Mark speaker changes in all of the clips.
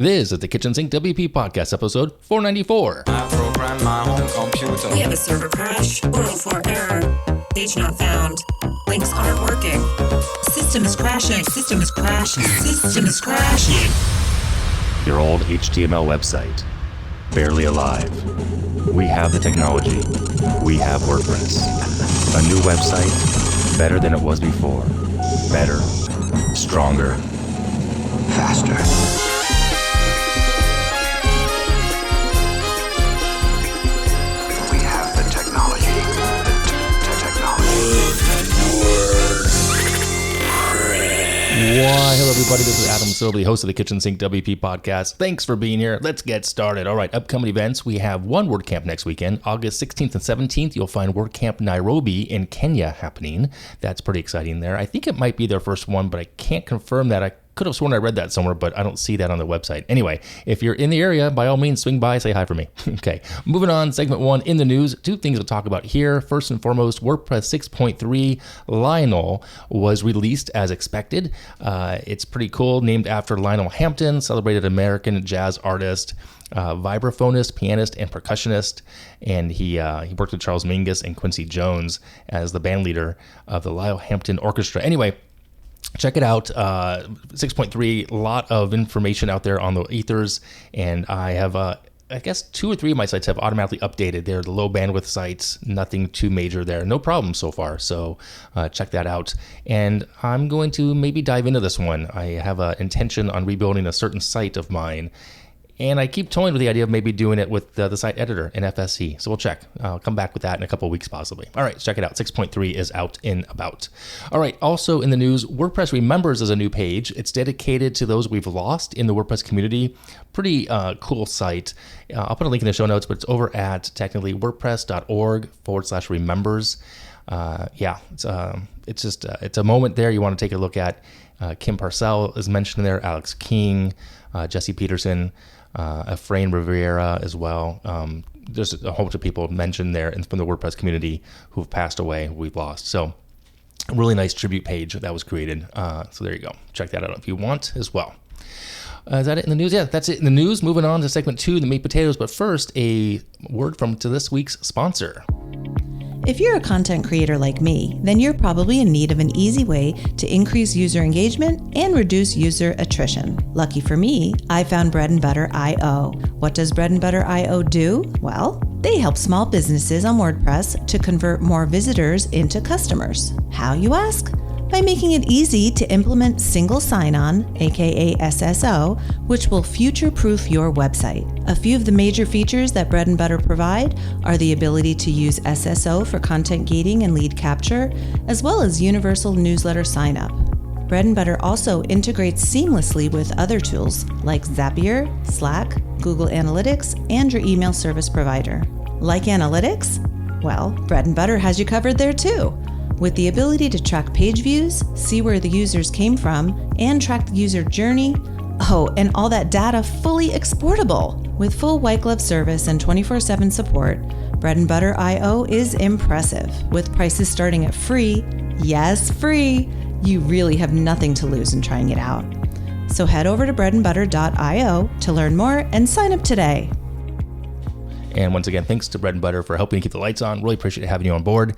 Speaker 1: This is the Kitchen Sink WP podcast, episode 494.
Speaker 2: I program my home computer.
Speaker 3: We have a server crash, 404 error, page not found, links aren't working, system is crashing, system is crashing, system is crashing.
Speaker 4: Your old HTML website, barely alive. We have the technology. We have WordPress. A new website, better than it was before. Better, stronger, faster. We have the technology.
Speaker 1: Why, hello everybody, this is Adam Silby, host of the Kitchen Sink WP podcast. Thanks for being here. Let's get started. All right, upcoming events. We have one WordCamp next weekend, August 16th and 17th. You'll find WordCamp Nairobi in Kenya happening. That's pretty exciting there. I think it might be their first one, but I can't confirm that. I could have sworn I read that somewhere, but I don't see that on the website. Anyway, if you're in the area, by all means, swing by, say hi for me. Okay, moving on, segment one, in the news, two things to talk about here. First and foremost, WordPress 6.3 Lionel was released as expected. It's pretty cool, named after Lionel Hampton, celebrated American jazz artist, vibraphonist, pianist, and percussionist, and he worked with Charles Mingus and Quincy Jones as the band leader of the Lionel Hampton Orchestra. Anyway, check it out, 6.3, a lot of information out there on the ethers, and I have, I guess 2 or 3 of my sites have automatically updated. They're the low bandwidth sites, nothing too major there, no problem so far, so check that out. And I'm going to maybe dive into this one. I have an intention on rebuilding a certain site of mine, and I keep toying with the idea of maybe doing it with the site editor in FSC. So we'll check. I'll come back with that in a couple of weeks possibly. All right, check it out. 6.3 is out and about. All right, also in the news, WordPress Remembers is a new page. It's dedicated to those we've lost in the WordPress community. Pretty cool site. I'll put a link in the show notes, but it's over at technically wordpress.org/remembers. It's a moment there you want to take a look at. Kim Parcell is mentioned there, Alex King, Jesse Peterson, Efrain Rivera as well. There's a whole bunch of people mentioned there from the WordPress community who've passed away, we've lost. So a really nice tribute page that was created. So there you go. Check that out if you want as well. Is that it in the news? Yeah, that's it in the news. Moving on to segment 2, the meat potatoes. But first, a word to this week's sponsor.
Speaker 5: If you're a content creator like me, then you're probably in need of an easy way to increase user engagement and reduce user attrition. Lucky for me, I found Bread and Butter IO. What does Bread and Butter IO do? Well, they help small businesses on WordPress to convert more visitors into customers. How, you ask? By making it easy to implement single sign-on, aka SSO, which will future-proof your website. A few of the major features that Bread and Butter provide are the ability to use SSO for content gating and lead capture, as well as universal newsletter sign-up. Bread and Butter also integrates seamlessly with other tools like Zapier, Slack, Google Analytics, and your email service provider. Like analytics? Well, Bread and Butter has you covered there too. With the ability to track page views, see where the users came from, and track the user journey. Oh, and all that data fully exportable. With full white glove service and 24/7 support, Bread and Butter IO is impressive. With prices starting at free, yes, free, you really have nothing to lose in trying it out. So head over to breadandbutter.io to learn more and sign up today.
Speaker 1: And once again, thanks to Bread and Butter for helping keep the lights on. Really appreciate having you on board.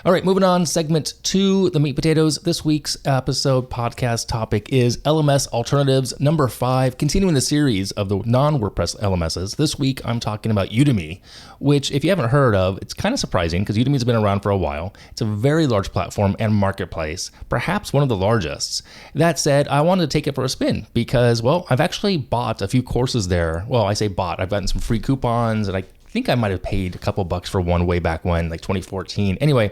Speaker 1: All right, moving on, segment 2, the meat potatoes. This week's episode podcast topic is LMS alternatives, number 5, continuing the series of the non-WordPress LMSs. This week, I'm talking about Udemy, which if you haven't heard of, it's kind of surprising because Udemy's been around for a while. It's a very large platform and marketplace, perhaps one of the largest. That said, I wanted to take it for a spin because, well, I've actually bought a few courses there. Well, I say bought. I've gotten some free coupons, and I think I might have paid a couple bucks for one way back when, like 2014. Anyway,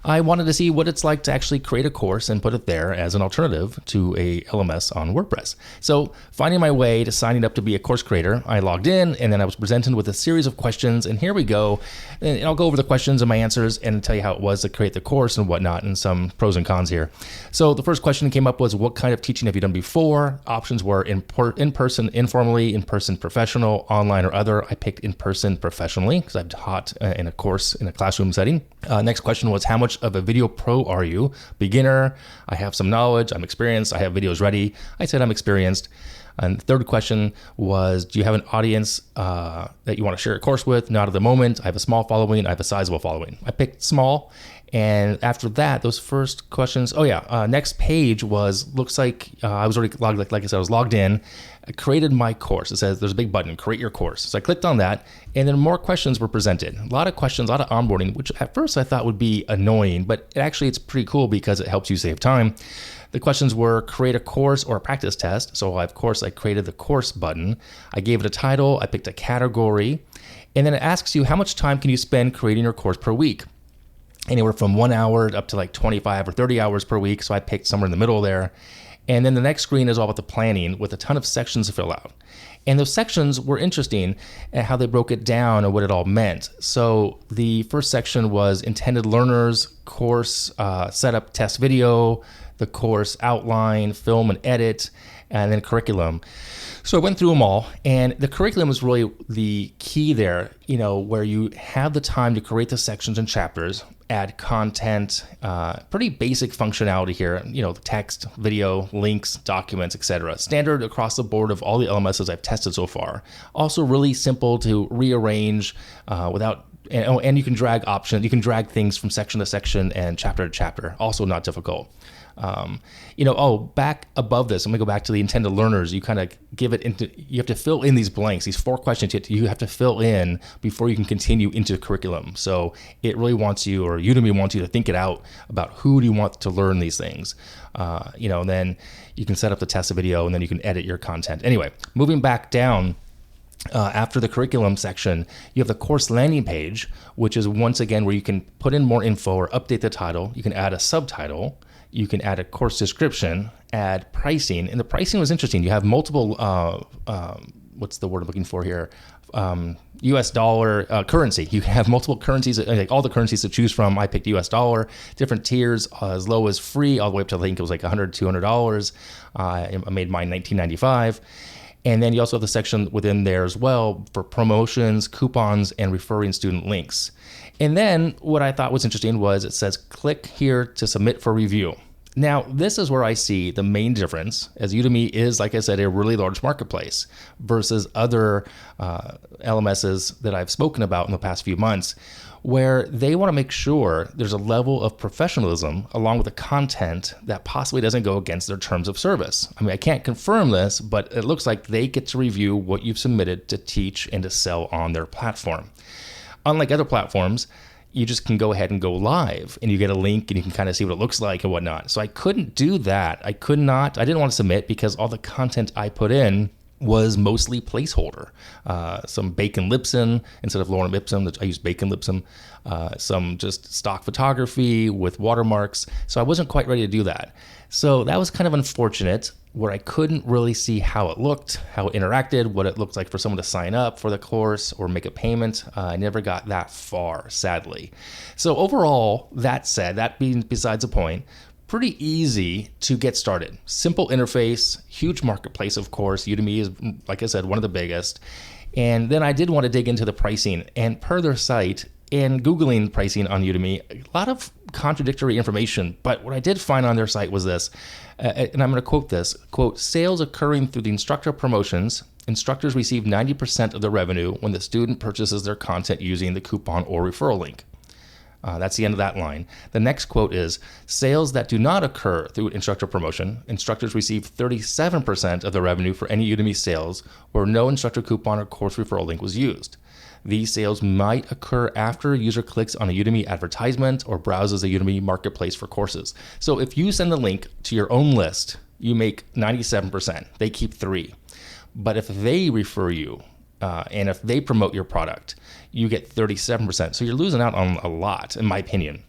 Speaker 1: I wanted to see what it's like to actually create a course and put it there as an alternative to a LMS on WordPress. So finding my way to signing up to be a course creator, I logged in and then I was presented with a series of questions, and here we go. And I'll go over the questions and my answers and tell you how it was to create the course and whatnot and some pros and cons here. So the first question that came up was, what kind of teaching have you done before? Options were in-person, informally, in-person, professional, online, or other. I picked in-person professionally because I've taught in a course in a classroom setting. Next question was, how much of a video pro are you? Beginner, I have some knowledge, I'm experienced, I have videos ready. I said I'm experienced. And the third question was, do you have an audience that you want to share a course with? Not at the moment. I have a small following. I have a sizable following. I picked small. And after that, those first questions, next page looks like I was already logged, like I said, I was logged in. I created my course. It says there's a big button, create your course. So I clicked on that, and then more questions were presented. A lot of questions, a lot of onboarding, which at first I thought would be annoying, but it's pretty cool because it helps you save time. The questions were create a course or a practice test. So of course I created the course button. I gave it a title. I picked a category, and then it asks you how much time can you spend creating your course per week? Anywhere from 1 hour up to like 25 or 30 hours per week. So I picked somewhere in the middle there. And then the next screen is all about the planning with a ton of sections to fill out. And those sections were interesting at how they broke it down and what it all meant. So the first section was intended learners, course setup, test video, the course outline, film and edit, and then curriculum. So I went through them all, and the curriculum is really the key there, where you have the time to create the sections and chapters, add content, pretty basic functionality here, the text, video, links, documents, etc. Standard across the board of all the LMSs I've tested so far. Also really simple to rearrange without, and you can drag options, you can drag things from section to section and chapter to chapter, also not difficult. Back above this, I'm gonna go back to the intended learners. You kind of give it into, you have to fill in these blanks, these 4 questions you have to fill in before you can continue into the curriculum. So it really wants you, or Udemy wants you to think it out about who do you want to learn these things. Then you can set up the test video, and then you can edit your content. Anyway, moving back down, after the curriculum section, you have the course landing page, which is once again where you can put in more info or update the title. You can add a subtitle. You can add a course description, add pricing. And the pricing was interesting. You have multiple, what's the word I'm looking for here? US dollar currency. You can have multiple currencies, like all the currencies to choose from. I picked US dollar, different tiers, as low as free, all the way up to, I think it was like $100, $200. I made mine $19.95. And then you also have the section within there as well for promotions, coupons, and referring student links. And then what I thought was interesting was it says, click here to submit for review. Now, this is where I see the main difference, as Udemy is, like I said, a really large marketplace versus other LMSs that I've spoken about in the past few months, where they want to make sure there's a level of professionalism along with the content that possibly doesn't go against their terms of service. I mean, I can't confirm this, but it looks like they get to review what you've submitted to teach and to sell on their platform. Unlike other platforms, you just can go ahead and go live and you get a link and you can kind of see what it looks like and whatnot. So I couldn't do that. I didn't want to submit because all the content I put in was mostly placeholder. Some Bacon Lipson instead of Lorem Ipsum. I used Bacon Lipsum. Some just stock photography with watermarks. So I wasn't quite ready to do that. So that was kind of unfortunate, where I couldn't really see how it looked, how it interacted, what it looked like for someone to sign up for the course or make a payment. I never got that far, sadly. So overall, that said, that being besides the point, pretty easy to get started. Simple interface, huge marketplace, of course. Udemy is, like I said, one of the biggest. And then I did want to dig into the pricing. And per their site, and Googling pricing on Udemy, a lot of contradictory information. But what I did find on their site was this, and I'm going to quote this, quote, sales occurring through the instructor promotions. Instructors receive 90% of the revenue when the student purchases their content using the coupon or referral link. That's the end of that line. The next quote is, sales that do not occur through instructor promotion, instructors receive 37% of the revenue for any Udemy sales where no instructor coupon or course referral link was used. These sales might occur after a user clicks on a Udemy advertisement or browses a Udemy marketplace for courses. So if you send the link to your own list, you make 97%. They keep 3%. But if they refer you, and if they promote your product, you get 37%. So you're losing out on a lot, in my opinion.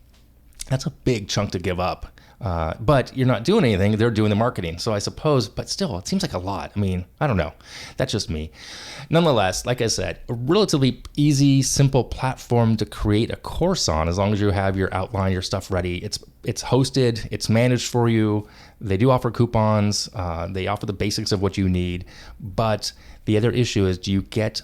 Speaker 1: That's a big chunk to give up. But you're not doing anything. They're doing the marketing. So I suppose, but still, it seems like a lot. I mean, I don't know. That's just me. Nonetheless, like I said, a relatively easy, simple platform to create a course on as long as you have your outline, your stuff ready. It's hosted. It's managed for you. They do offer coupons. They offer the basics of what you need. But the other issue is,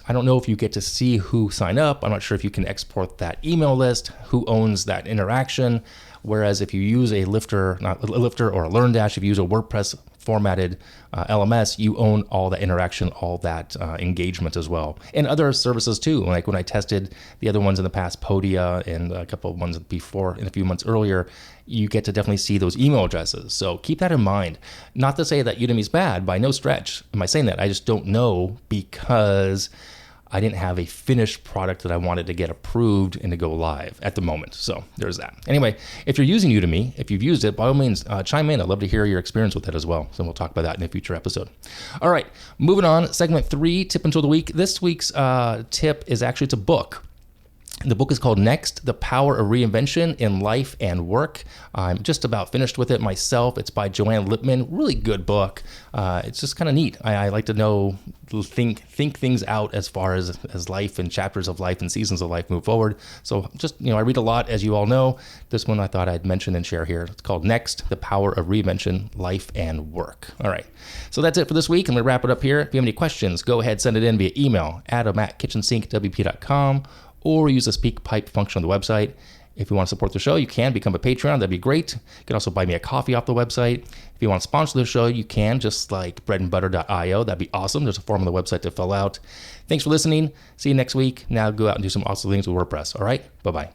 Speaker 1: I don't know if you get to see who signed up. I'm not sure if you can export that email list, who owns that interaction. Whereas if you use a Lifter or a LearnDash, if you use a WordPress formatted LMS, you own all that interaction, all that engagement as well. And other services too. Like when I tested the other ones in the past, Podia and a couple of ones before and a few months earlier, you get to definitely see those email addresses. So keep that in mind. Not to say that Udemy's bad, by no stretch am I saying that. I just don't know because I didn't have a finished product that I wanted to get approved and to go live at the moment. So there's that. Anyway, if you're using Udemy, if you've used it, by all means, chime in. I'd love to hear your experience with it as well. So we'll talk about that in a future episode. All right, moving on. Segment 3, tip and tool of the week. This week's tip is actually to book. The book is called Next, The Power of Reinvention in Life and Work. I'm just about finished with it myself. It's by Joanne Lippman. Really good book. It's just kind of neat. I like to think things out as far as life and chapters of life and seasons of life move forward. So just, I read a lot, as you all know. This one I thought I'd mention and share here. It's called Next, The Power of Reinvention, Life and Work. All right. So that's it for this week. I'm going to wrap it up here. If you have any questions, go ahead, send it in via email, adam@kitchensinkwp.com. or use the speak pipe function on the website. If you want to support the show, you can become a Patreon. That'd be great. You can also buy me a coffee off the website. If you want to sponsor the show, you can, just like breadandbutter.io. That'd be awesome. There's a form on the website to fill out. Thanks for listening. See you next week. Now go out and do some awesome things with WordPress. All right? Bye-bye.